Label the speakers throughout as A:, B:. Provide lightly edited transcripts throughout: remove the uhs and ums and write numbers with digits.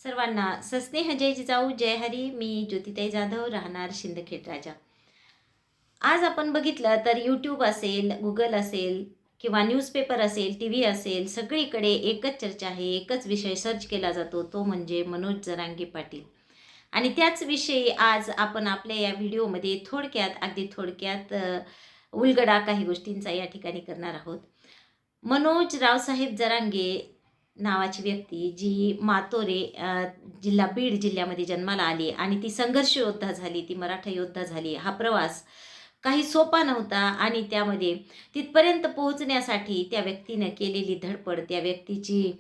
A: सर्वांना सस्नेह जय जिजाऊ जय हरी. मी ज्योतिताई जाधव, राहणार शिंदखेड राजा. आज आपण बघितलं तर यूट्यूब असेल, गुगल असेल किंवा न्यूजपेपर असेल, टी व्ही असेल, सगळीकडे एकच चर्चा आहे, एकच विषय सर्च केला जातो, तो म्हणजे मनोज जरांगे पाटील. आणि त्याच विषयी आज आपण आपल्या या व्हिडिओमध्ये थोडक्यात, अगदी थोडक्यात उलगडा काही गोष्टींचा या ठिकाणी करणार आहोत. मनोज रावसाहेब जरांगे नावाची व्यक्ती जी मातोरे जिल्हा बीड जिल्ह्यामध्ये जन्माला आली आणि ती संघर्ष योद्धा झाली, ती मराठा योद्धा झाली. हा प्रवास काही सोपा नव्हता आणि त्यामध्ये तिथपर्यंत पोहोचण्यासाठी त्या व्यक्तीनं केलेली धडपड, त्या व्यक्तीची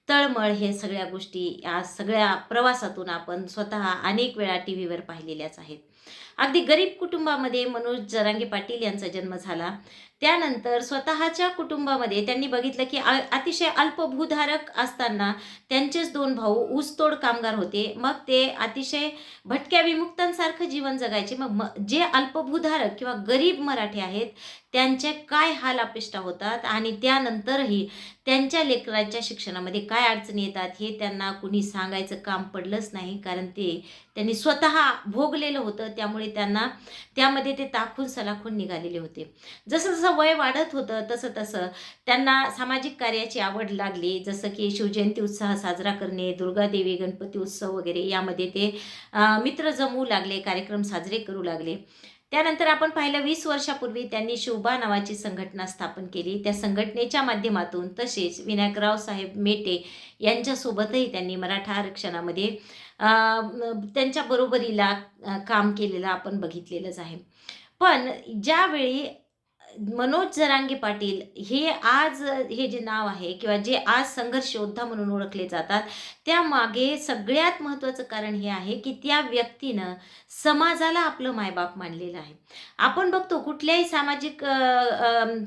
A: तळमळ, हे सगळ्या गोष्टी या सगळ्या प्रवासातून आपण स्वतः अनेक वेळा टी व्हीवर पाहिलेल्याच आहेत. अगदी गरीब कुटुंबामध्ये मनोज जरांगे पाटील यांचा जन्म झाला. त्यानंतर स्वतःच्या कुटुंबामध्ये त्यांनी बघितलं की अतिशय अल्पभूधारक असताना त्यांचेच 2 भाऊ ऊसतोड कामगार होते. मग ते अतिशय भटक्या विमुक्तांसारखं जीवन जगायचे. मग जे अल्पभूधारक किंवा गरीब मराठी आहेत, त्यांचे काय हाल अपेष्टा होतात आणि त्यानंतरही त्यांच्या लेकरांच्या शिक्षणामध्ये काय अडचणी येतात, हे त्यांना कुणी सांगायचं काम पडलंच नाही. कारण त्यांनी स्वतः भोगलेलं होतं. त्यामुळे त्यांना त्यामध्ये ते टाकून सलाखून निघालेले होते. जसं-जसं वय वाढत होतं, तसं-तसं त्यांना सामाजिक कार्याची आवड लागली. जसं की शिवजयंती उत्साह साजरा करणे, दुर्गादेवी गणपती उत्सव वगैरे यामध्ये ते मित्र जमवू लागले, कार्यक्रम साजरे करू लागले. त्यानंतर आपण पाहिलं 20 वर्षापूर्वी त्यांनी शिवबा नावाची संघटना स्थापन केली. त्या संघटनेच्या माध्यमातून तसेच विनायकराव साहेब मेटे यांच्यासोबतही त्यांनी मराठा आरक्षणामध्ये त्यांच्या बरोबरीला काम केलेलं आपण बघितलेलंच आहे. पण ज्यावेळी मनोज जरांगे पाटील हे आज हे जे नाव आहे किंवा जे आज संघर्ष योद्धा म्हणून ओळखले जातात, त्यामागे सगळ्यात महत्त्वाचं कारण हे आहे की त्या व्यक्तीनं समाजाला आपलं मायबाप मानलेलं आहे. आपण बघतो कुठल्याही सामाजिक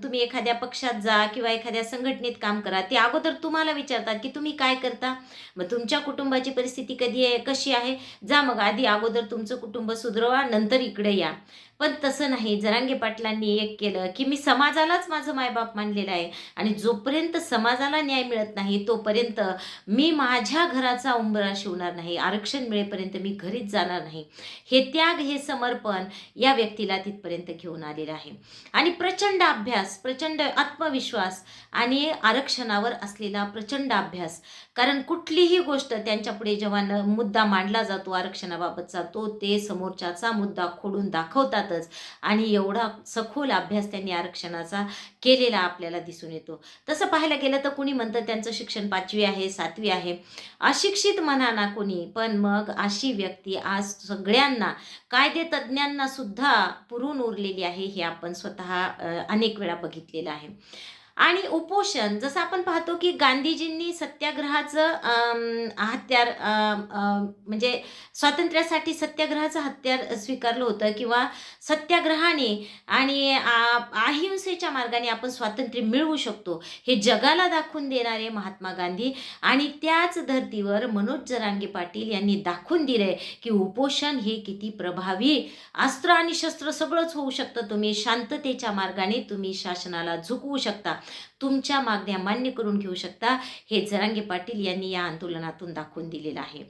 A: तुम्ही एखाद्या पक्षात जा किंवा एखाद्या संघटनेत काम करा, ते अगोदर तुम्हाला विचारतात की तुम्ही काय करता? मग तुमच्या कुटुंबाची परिस्थिती कशी आहे? जा मग आधी अगोदर तुमचं कुटुंब सुधरवा, नंतर इकडे या. पण तसं नाही. जरांगे पाटलांनी एक केलं, की मी समाजालाच माझं मायबाप मानलेलं आहे आणि जोपर्यंत समाजाला न्याय मिळत नाही, तोपर्यंत मी माझ्या घराचा उंबरा शिवणार नाही. आरक्षण मिळेपर्यंत मी घरीच जाणार नाही. हे त्याग, हे समर्पण या व्यक्तीला तिथपर्यंत घेऊन आलेलं आहे. आणि प्रचंड अभ्यास, प्रचंड आत्मविश्वास आणि आरक्षणावर असलेला प्रचंड अभ्यास. कारण कुठलीही गोष्ट त्यांच्यापुढे जेव्हा मुद्दा मांडला जातो आरक्षणाबाबतचा, तो ते समोरच्याचा मुद्दा खोडून दाखवतातच. आणि एवढा सखोल अभ्यास त्यांनी आरक्षणाचा केलेला आपल्याला दिसून येतो. तसं पाहायला गेलं तर कुणी म्हणतं त्यांचं शिक्षण 5वी आहे, 7वी आहे. अशिक्षित म्हणा ना कोणी, पण मग अशी व्यक्ती आज सगळ्यांना, कायदे तज्ज्ञांना सुद्धा पुरून उरलेली आहे. हे आपण स्वतः अनेक वेळा बघितलेलं आहे. आणि उपोषण, जसं आपण पाहतो की गांधीजींनी सत्याग्रहाचं हत्यार म्हणजे स्वातंत्र्यासाठी सत्याग्रहाचं हत्यार स्वीकारलं होतं किंवा सत्याग्रहाने आणि अहिंसेच्या मार्गाने आपण स्वातंत्र्य मिळवू शकतो, हे जगाला दाखवून देणारे महात्मा गांधी. आणि त्याच धर्तीवर मनोज जरांगे पाटील यांनी दाखवून दिलंय की उपोषण हे किती प्रभावी अस्त्र आणि शस्त्र सगळंच होऊ शकतं. तुम्ही शांततेच्या मार्गाने तुम्ही शासनाला झुकवू शकता, तुमच्या मागण्या मान्य करून घेऊ शकता. हे जरांगे पाटील यांनी या आंदोलनातून दाखवून दिलेलं आहे.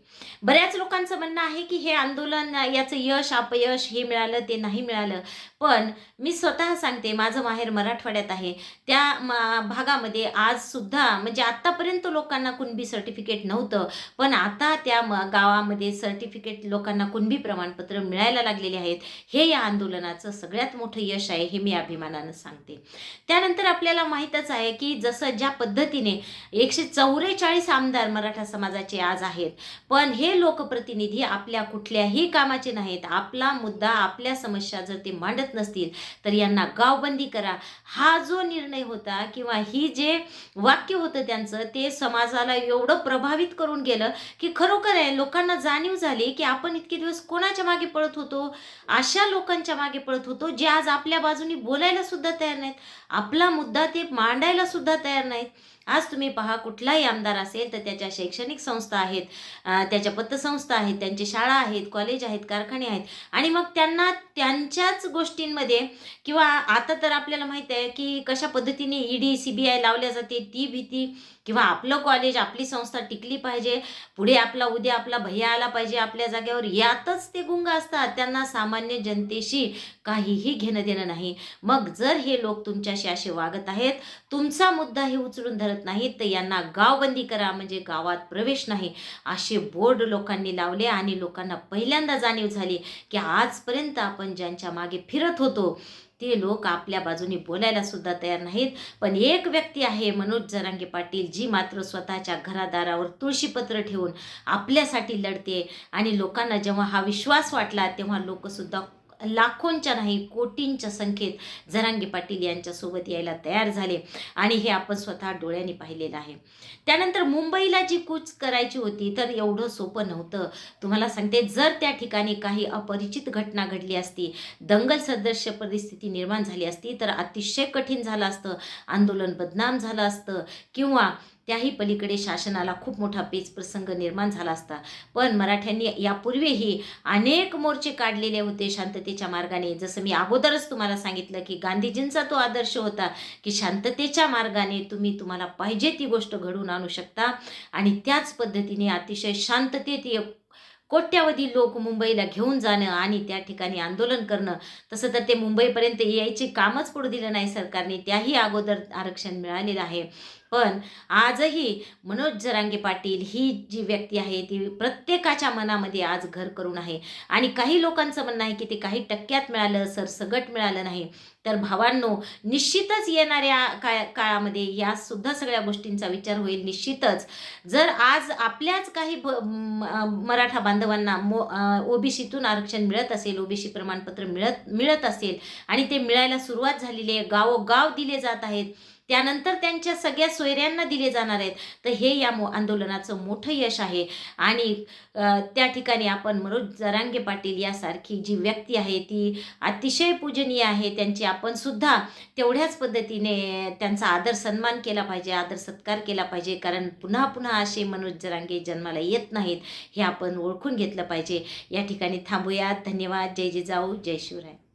A: बऱ्याच लोकांचं म्हणणं आहे की हे आंदोलन, याचं यश अपयश, हे मिळालं ते नाही मिळालं. पण मी स्वतः सांगते, माझं माहेर मराठवाड्यात आहे. त्या भागामध्ये आज सुद्धा, म्हणजे आत्तापर्यंत लोकांना कुणबी सर्टिफिकेट नव्हतं, पण आता त्या गावामध्ये सर्टिफिकेट, लोकांना कुणबी प्रमाणपत्र मिळायला लागलेले आहेत. हे या आंदोलनाचं सगळ्यात मोठं यश आहे, हे मी अभिमानानं सांगते. त्यानंतर आपल्याला माहीतच आहे की जसं ज्या पद्धतीने 144 आमदार मराठा समाजाचे आज आहेत, पण हे लोकप्रतिनिधी आपल्या कुठल्याही कामाचे नाहीत. आपला मुद्दा, आपल्या समस्या जर ते मांडत नसतील, तर यांना गावबंदी करा, हा जो निर्णय होता किंवा ही जे वाक्य होतं त्यांचं, ते समाजाला एवढं प्रभावित करून गेलं की खरोखर आहे, लोकांना जाणीव झाली की आपण इतके दिवस कोणाच्या मागे पळत होतो? अशा लोकांच्या मागे पळत होतो जे आज आपल्या बाजूनी बोलायला सुद्धा तयार नाहीत, आपला मुद्दा ते मांडायला सुद्धा तयार नाहीत. आज तुम्ही पहा, कुठलाही आमदार असेल तर त्याच्या शैक्षणिक संस्था आहेत, त्याच्या पतसंस्था आहेत, त्यांची शाळा आहेत, कॉलेज आहेत, कारखाने आहेत. आणि मग त्यांना त्यांच्याच गोष्टींमध्ये, किंवा आता तर आपल्याला माहीत आहे की कशा पद्धतीने ईडी, CBI लावल्या जाते, ती भीती किंवा आपलं कॉलेज, आपली संस्था टिकली पाहिजे, पुढे आपला उद्या आपला भैया आला पाहिजे आपल्या जागेवर, यातच ते गुंग असतात. त्यांना सामान्य जनतेशी काहीही घेणं देणं नाही. मग जर हे लोक तुमच्याशी असे वागत आहेत, तुमचा मुद्दा हे उचलून धरत नाहीत, तर यांना गावबंदी करा, म्हणजे गावात प्रवेश नाही, असे बोर्ड लोकांनी लावले. आणि लोकांना पहिल्यांदा जाणीव झाली की आजपर्यंत आपण ज्यांच्या मागे फिरत होतो ते लोक आपल्या बाजूने बोलायला सुद्धा तयार नाहीत. पण एक व्यक्ती आहे, मनोज जरांगे पाटील, जी मात्र स्वतःच्या घरादारावर तुळशीपत्र ठेवून आपल्यासाठी लढते. आणि लोकांना जेव्हा हा विश्वास वाटला तेव्हा लोकसुद्धा लाखोंच्या नाही कोटींच्या संख्येत जरांगे पाटील यांच्यासोबत यायला तयार झाले. आणि हे आपण स्वतः डोळ्यांनी पाहिलेलं आहे. त्यानंतर मुंबईला जी कूच करायची होती तर एवढं सोपं नव्हतं. तुम्हाला सांगते, जर त्या ठिकाणी काही अपरिचित घटना घडली असती, दंगल सदृश्य परिस्थिती निर्माण झाली असती, तर अतिशय कठीण झालं असतं, आंदोलन बदनाम झालं असतं, किंवा त्याही पलीकडे शासनाला खूप मोठा पेच प्रसंग निर्माण झाला असता. पण मराठ्यांनी यापूर्वीही अनेक मोर्चे काढलेले होते शांततेच्या मार्गाने. जसं मी अगोदरच तुम्हाला सांगितलं की गांधीजींचा तो आदर्श होता की शांततेच्या मार्गाने तुम्हाला पाहिजे ती गोष्ट घडवून आणू शकता. आणि त्याच पद्धतीने अतिशय शांततेत कोट्यावधी लोक मुंबईला घेऊन जाणं आणि त्या ठिकाणी आंदोलन करणं. तसं तर ते मुंबईपर्यंत यायची कामच पडू दिलं नाही सरकारने, त्याही अगोदर आरक्षण मिळालेलं आहे. पण आजही मनोज जरांगे पाटील ही जी व्यक्ती आहे ती प्रत्येकाच्या मनामध्ये आज घर करून आहे. आणि काही लोकांचं म्हणणं आहे की ते काही टक्क्यात मिळालं, सरसगट मिळालं नाही. तर भावांनो, निश्चितच येणाऱ्या काळामध्ये या सुद्धा सगळ्या गोष्टींचा विचार होईल. निश्चितच जर आज आपल्याच काही मराठा बांधवांना ओबीसीतून आरक्षण मिळत असेल, ओबीसी प्रमाणपत्र मिळत असेल आणि ते मिळायला सुरुवात झालेली आहे, गावोगाव दिले जात आहेत, त्यानंतर त्यांच्या सगळ्या सोयऱ्यांना दिले जाणार आहेत, तर हे या आंदोलनाचं मोठं यश आहे. आणि त्या ठिकाणी आपण मनोज जरांगे पाटील यासारखी जी व्यक्ती आहे ती अतिशय पूजनीय आहे. त्यांची आपण सुद्धा तेवढ्याच पद्धतीने त्यांचा आदर सन्मान केला पाहिजे, आदर सत्कार केला पाहिजे. कारण पुन्हा पुन्हा असे मनोज जरांगे जन्माला येत नाहीत, हे आपण ओळखून घेतलं पाहिजे. या ठिकाणी थांबूयात. धन्यवाद. जय जिजाऊ, जय शिवराय.